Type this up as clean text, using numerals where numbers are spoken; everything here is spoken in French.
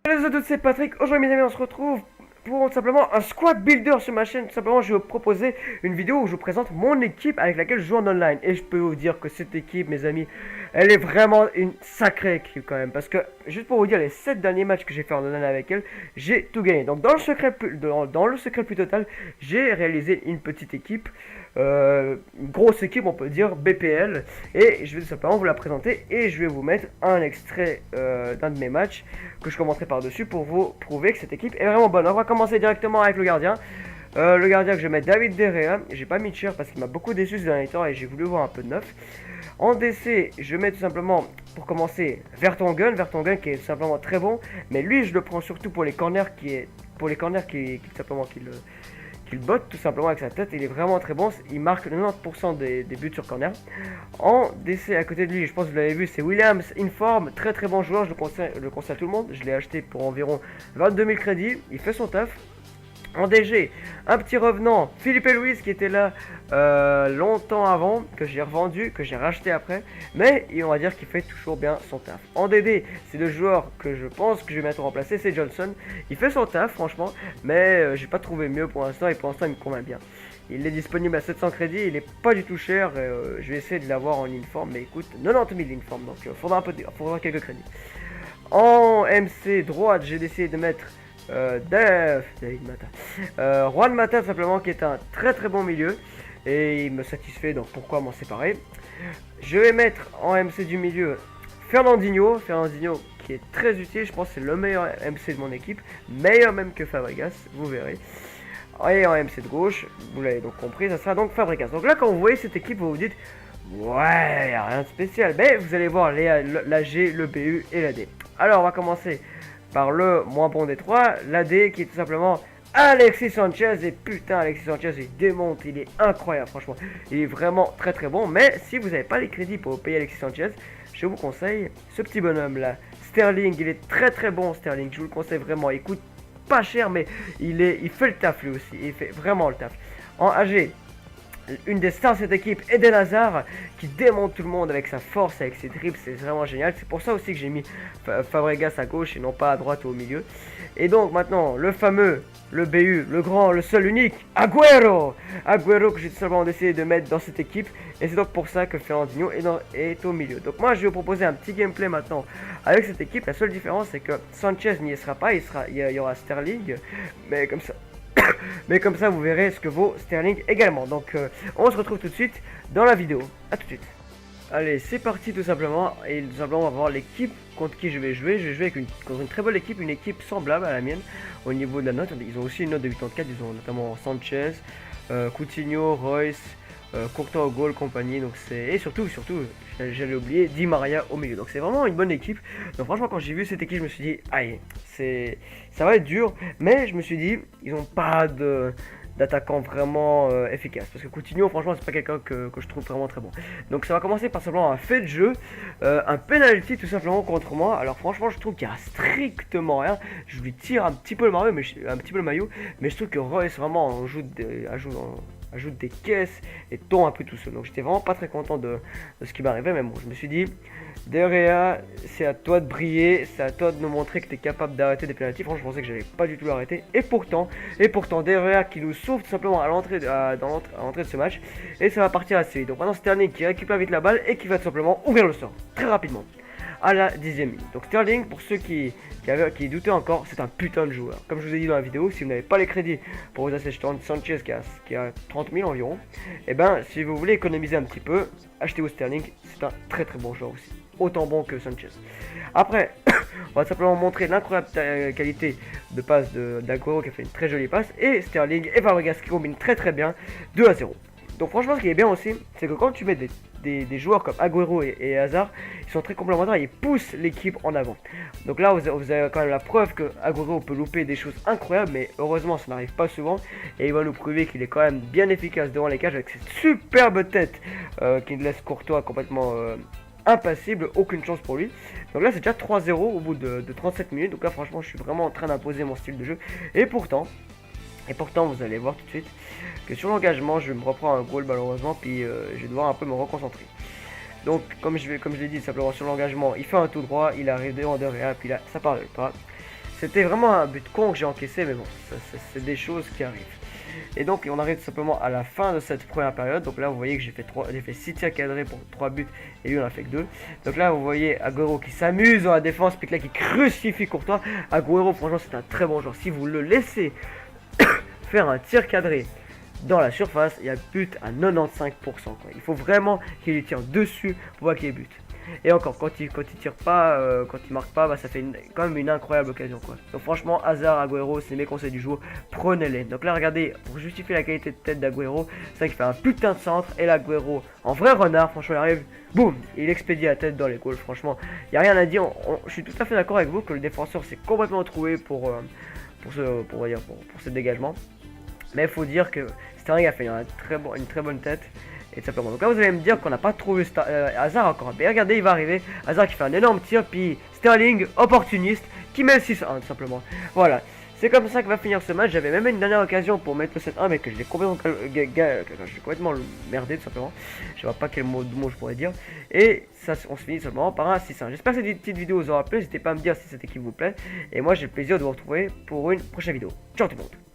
Salut à tous, c'est Patrick. Aujourd'hui mes amis, on se retrouve pour tout simplement un squad builder sur ma chaîne. Tout simplement, je vais vous proposer une vidéo où je vous présente mon équipe avec laquelle je joue en online. Et je peux vous dire que cette équipe, mes amis, elle est vraiment une sacrée équipe quand même. Parce que, juste pour vous dire, les 7 derniers matchs que j'ai fait en online avec elle, j'ai tout gagné. Donc dans le secret, dans le secret plus total, j'ai réalisé une petite équipe. Une grosse équipe, on peut dire, BPL. Et je vais tout simplement vous la présenter. Et je vais vous mettre un extrait d'un de mes matchs que je commenterai par-dessus pour vous prouver que cette équipe est vraiment bonne. On va commencer directement avec le gardien. Le gardien que je vais mettre, David De Gea. J'ai pas mis de cher parce qu'il m'a beaucoup déçu ces derniers temps et j'ai voulu voir un peu de neuf. En DC, je mets tout simplement, pour commencer, Vertonghen. Vertonghen qui est tout simplement très bon. Mais lui, je le prends surtout pour les corners tout simplement, qu'il botte tout simplement avec sa tête. Il est vraiment très bon. Il marque 90% des buts sur corner. En DC à côté de lui, je pense que vous l'avez vu, c'est Williams Inform. Très très bon joueur, je le conseille à tout le monde. Je l'ai acheté pour environ 22 000 crédits. Il fait son taf. En DG, un petit revenant, Philippe Luis qui était là longtemps avant, que j'ai revendu, que j'ai racheté après, mais on va dire qu'il fait toujours bien son taf. En DD, c'est le joueur que je pense que je vais mettre remplacer, c'est Johnson. Il fait son taf franchement, mais j'ai pas trouvé mieux pour l'instant et pour l'instant il me convainc bien. Il est disponible à 700 crédits, il est pas du tout cher, je vais essayer de l'avoir en informe, mais écoute, 90 000 informe, donc faudra quelques crédits. En MC droite, j'ai décidé de mettre David Mata. Juan Mata simplement qui est un très très bon milieu et il me satisfait, donc pourquoi m'en séparer. Je vais mettre en MC du milieu Fernandinho qui est très utile, je pense que c'est le meilleur MC de mon équipe, meilleur même que Fabregas, vous verrez. Et en MC de gauche, vous l'avez donc compris, ça sera donc Fabregas. Donc là quand vous voyez cette équipe, vous vous dites ouais, y a rien de spécial, mais vous allez voir la G, le BU et la D. Alors on va commencer par le moins bon des trois, l'AD qui est tout simplement Alexis Sanchez. Et putain, Alexis Sanchez il démonte, il est incroyable franchement, il est vraiment très très bon. Mais si vous n'avez pas les crédits pour payer Alexis Sanchez, je vous conseille ce petit bonhomme là, Sterling. Il est très très bon Sterling, je vous le conseille vraiment. Il coûte pas cher mais il fait le taf lui aussi, il fait vraiment le taf. En AG, une des stars de cette équipe, Eden Hazard, qui démonte tout le monde avec sa force, avec ses dribbles, c'est vraiment génial. C'est pour ça aussi que j'ai mis Fabregas à gauche et non pas à droite ou au milieu. Et donc maintenant, le fameux, le BU, le grand, le seul, unique, Agüero. Agüero que j'ai tout simplement décidé de mettre dans cette équipe. Et c'est donc pour ça que Fernandinho est au milieu. Donc moi je vais vous proposer un petit gameplay maintenant avec cette équipe. La seule différence c'est que Sanchez n'y sera pas, il y aura Sterling. Mais comme ça... Mais comme ça vous verrez ce que vaut Sterling également. Donc on se retrouve tout de suite dans la vidéo. A tout de suite. Allez, c'est parti tout simplement. Et tout simplement on va voir l'équipe contre qui je vais jouer. Je vais jouer contre une très bonne équipe, une équipe semblable à la mienne au niveau de la note. Ils ont aussi une note de 84, ils ont notamment Sanchez, Coutinho, Royce, Courtois au goal, compagnie. Donc c'est, et surtout j'allais oublier Di Maria au milieu. Donc c'est vraiment une bonne équipe. Donc franchement quand j'ai vu cette équipe je me suis dit aïe, ça va être dur. Mais je me suis dit ils ont pas d'attaquant vraiment efficace, parce que Coutinho franchement c'est pas quelqu'un que je trouve vraiment très bon. Donc ça va commencer par simplement un fait de jeu, un penalty tout simplement contre moi. Alors franchement je trouve qu'il y a strictement rien. Je lui tire un petit peu le maillot, mais je trouve que Royce vraiment ajoute des caisses et tombe un peu tout seul. Donc j'étais vraiment pas très content de ce qui m'arrivait, mais bon, je me suis dit, De Gea, c'est à toi de briller, c'est à toi de nous montrer que tu es capable d'arrêter des pénaltys. Franchement, je pensais que j'allais pas du tout l'arrêter. Et pourtant, De Gea qui nous sauve tout simplement à l'entrée de ce match. Et ça va partir assez vite. Donc maintenant, Sterling qui récupère vite la balle et qui va tout simplement ouvrir le sort très rapidement à la 10e minute. Donc Sterling, pour ceux qui doutaient encore, c'est un putain de joueur. Comme je vous ai dit dans la vidéo, si vous n'avez pas les crédits pour vous acheter Sanchez qui a 30 000 environ, et ben si vous voulez économiser un petit peu, achetez-vous Sterling, c'est un très très bon joueur aussi. Autant bon que Sanchez. Après, on va simplement montrer l'incroyable qualité de passe d'Agüero qui a fait une très jolie passe, et Sterling et Fabregas qui combinent très très bien, 2-0. Donc franchement ce qui est bien aussi, c'est que quand tu mets des joueurs comme Agüero et Hazard, ils sont très complémentaires, ils poussent l'équipe en avant. Donc là vous avez quand même la preuve que Agüero peut louper des choses incroyables, mais heureusement ça n'arrive pas souvent. Et il va nous prouver qu'il est quand même bien efficace devant les cages avec cette superbe tête qui laisse Courtois complètement impassible, aucune chance pour lui. Donc là c'est déjà 3-0 au bout de 37 minutes, donc là franchement je suis vraiment en train d'imposer mon style de jeu. Et pourtant vous allez voir tout de suite que sur l'engagement je me reprends un goal malheureusement, puis je vais devoir un peu me reconcentrer. Donc comme je l'ai dit simplement sur l'engagement, il fait un tout droit, il arrive devant De Gea, puis là ça parle pas. C'était vraiment un but con que j'ai encaissé, mais bon, c'est des choses qui arrivent. Et donc on arrive tout simplement à la fin de cette première période. Donc là vous voyez que j'ai fait 6 tirs cadrés pour 3 buts et lui on a fait que 2. Donc là vous voyez Agüero qui s'amuse dans la défense, puis là qui crucifie Courtois. Agüero franchement c'est un très bon joueur. Si vous le laissez faire un tir cadré dans la surface, il y a but à 95%. Quoi. Il faut vraiment qu'il lui tire dessus pour voir qu'il y ait but. Et encore, quand il tire pas, quand il marque pas, bah, ça fait quand même une incroyable occasion. Quoi. Donc franchement, Hazard, Agüero, c'est mes conseils du jour, prenez-les. Donc là, regardez, pour justifier la qualité de tête d'Agüero, c'est vrai qu'il fait un putain de centre. Et l'Agüero, en vrai renard, franchement, il arrive, boum, il expédie la tête dans les goals. Franchement, il n'y a rien à dire. Je suis tout à fait d'accord avec vous que le défenseur s'est complètement trouvé pour ce dégagement. Mais il faut dire que Sterling a fait une très bonne tête. Et tout simplement. Donc là vous allez me dire qu'on n'a pas trouvé Hazard encore. Mais regardez, il va arriver. Hazard qui fait un énorme tir. Puis Sterling, opportuniste, qui met le 6-1 tout simplement. Voilà. C'est comme ça que va finir ce match. J'avais même une dernière occasion pour mettre le 7-1. Mais que je l'ai complètement merdé tout simplement. Je vois pas quel mot je pourrais dire. Et ça, on se finit seulement par un 6-1. J'espère que cette petite vidéo vous aura plu. N'hésitez pas à me dire si cette équipe vous plaît. Et moi j'ai le plaisir de vous retrouver pour une prochaine vidéo. Ciao tout le monde.